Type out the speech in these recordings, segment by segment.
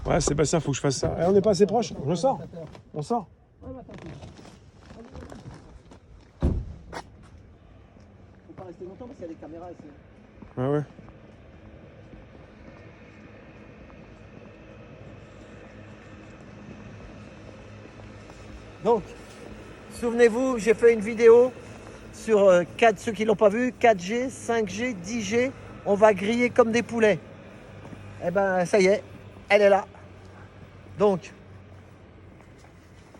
Ouais, Sébastien, faut que je fasse ça. Eh, on n'est pas assez proche. Je sors. On sort. Faut pas rester longtemps parce qu'il y a des caméras ici. Ouais, ouais. Donc, souvenez-vous, j'ai fait une vidéo sur ceux qui l'ont pas vu, 4G, 5G, 10G. On va griller comme des poulets. Eh ben, ça y est, elle est là. Donc,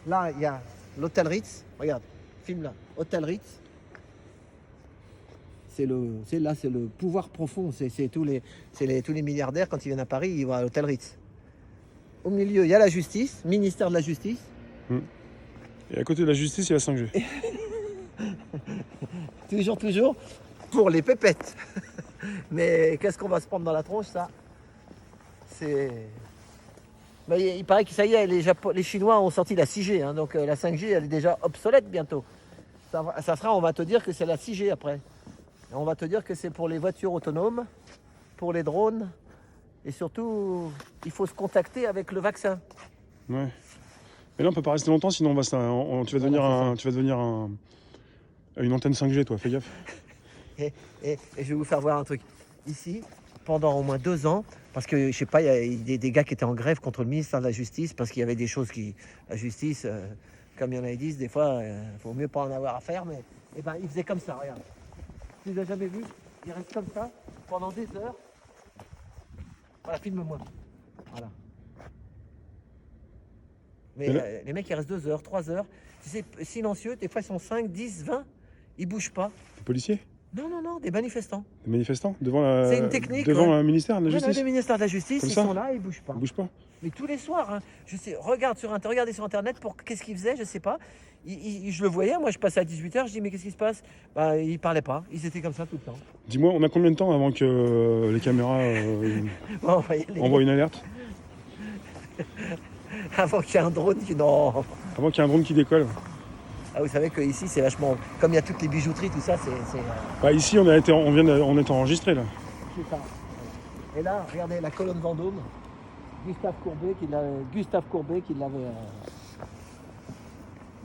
là, il y a l'hôtel Ritz. Regarde, filme là, hôtel Ritz. C'est le pouvoir profond. C'est tous les milliardaires, quand ils viennent à Paris, ils vont à l'hôtel Ritz. Au milieu, il y a la justice, ministère de la justice. Et à côté de la justice, il y a la 5G. Toujours, pour les pépettes. Mais qu'est-ce qu'on va se prendre dans la tronche, ça? C'est... Mais il paraît que ça y est, les Chinois ont sorti la 6G, hein, donc la 5G, elle est déjà obsolète bientôt. Ça sera, on va te dire que c'est la 6G après. Et on va te dire que c'est pour les voitures autonomes, pour les drones, et surtout, il faut se contacter avec le vaccin. Ouais. Mais là, on peut pas rester longtemps, sinon tu vas devenir une antenne 5G, toi. Fais gaffe. Et je vais vous faire voir un truc. Ici, pendant au moins 2 ans, parce que je sais pas, il y a des gars qui étaient en grève contre le ministère de la Justice, parce qu'il y avait des choses la justice, comme il y en a qui disent, des fois, il vaut mieux pas en avoir à faire, mais eh ben, ils faisaient comme ça, regarde. Tu les as jamais vus? Ils restent comme ça pendant des heures. Voilà, filme-moi. Voilà. Mais les mecs, ils restent 2 heures, 3 heures. Tu sais, silencieux, des fois, ils sont 5, 10, 20. Ils bougent pas. Les policiers? Non, des manifestants. Les manifestants? C'est une technique. Devant ouais. un ministère de la justice? Le ministère de la Justice, Comme ils ça sont là, ils bougent pas. Ils bougent pas? Mais tous les soirs, hein, je sais, regardez sur Internet pour qu'est-ce qu'ils faisaient, je sais pas. Je le voyais, moi je passais à 18h, je dis mais qu'est-ce qui se passe? Bah, ils parlaient pas, ils étaient comme ça tout le temps. Dis-moi, on a combien de temps avant que les caméras Bon, envoient une alerte? Avant qu'il y ait un drone qui... Non. Avant qu'il y ait un drone qui décolle? Ah, vous savez qu'ici c'est vachement... Comme il y a toutes les bijouteries, tout ça, c'est... Bah, ici, on est enregistré là. C'est ça. Et là, regardez la colonne Vendôme. Gustave Courbet qui l'avait...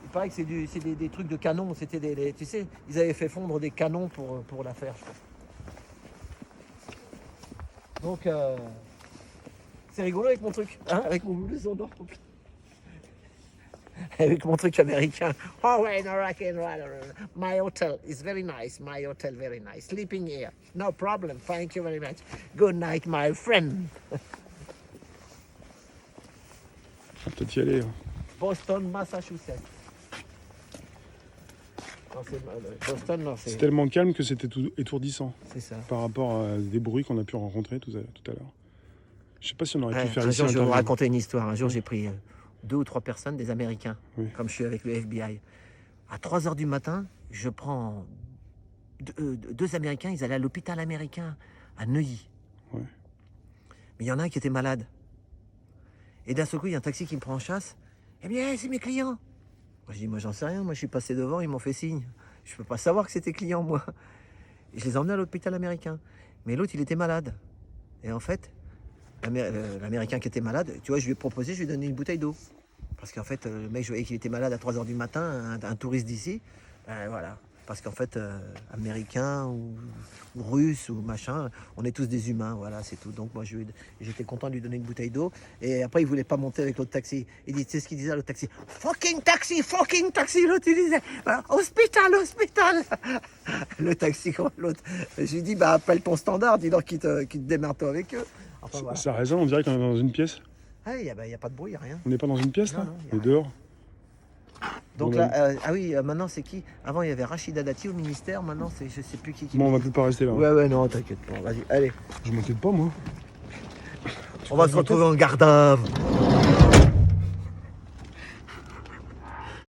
Il paraît que c'est des trucs de canon. C'était tu sais, ils avaient fait fondre des canons pour la faire, je crois. Donc, c'est rigolo avec mon truc, hein, avec mon blouson d'or. Avec mon truc américain. Oh, ouais, no, rock and roll. My hotel is very nice. My hotel very nice. Sleeping here. No problem. Thank you very much. Good night, my friend. On va peut-être y aller. Boston, Massachusetts. Non, Boston, non, C'est tellement calme que c'était tout étourdissant C'est ça. par rapport à des bruits qu'on a pu rencontrer tout à l'heure. Je sais pas si on aurait pu faire un ici jour, je vais vous interview. raconter une histoire. Un jour, j'ai pris 2 ou 3 personnes, des Américains, Oui. comme je suis avec le FBI. À 3 heures du matin, je prends 2 Américains, ils allaient à l'hôpital américain, à Neuilly. Ouais. Mais il y en a un qui était malade. Et d'un seul coup, il y a un taxi qui me prend en chasse. Eh bien, c'est mes clients. Moi, je dis, moi, j'en sais rien. Moi, je suis passé devant, ils m'ont fait signe. Je peux pas savoir que c'était client, moi. Et je les ai emmenés à l'hôpital américain. Mais l'autre, il était malade. Et en fait, l'Américain qui était malade, tu vois, je lui ai proposé, je lui ai donné une bouteille d'eau. Parce qu'en fait, le mec, je voyais qu'il était malade à 3 heures du matin, un touriste d'ici. Voilà. Parce qu'en fait, Américain ou Russe ou machin, on est tous des humains, voilà, c'est tout. Donc moi, j'étais content de lui donner une bouteille d'eau. Et après, il voulait pas monter avec l'autre taxi. Il dit, tu sais ce qu'il disait à l'autre taxi? Fucking taxi! L'autre, il disait, hospital! Le taxi, l'autre. Je lui dis, bah, appelle ton standard, dis-leur qu'ils te démerdent toi avec eux. Enfin, voilà. Ça résonne, on dirait qu'on est dans une pièce. Ah, il n'y a pas de bruit, il n'y a rien. On n'est pas dans une pièce là? Non, On est dehors. Donc Bon, là, maintenant c'est qui? Avant il y avait Rachida Dati au ministère, maintenant c'est je sais plus qui. Bon, on va plus pas rester là. Ouais, non, t'inquiète pas, vas-y, allez. Je m'inquiète pas moi. On va se retrouver en garde à vue.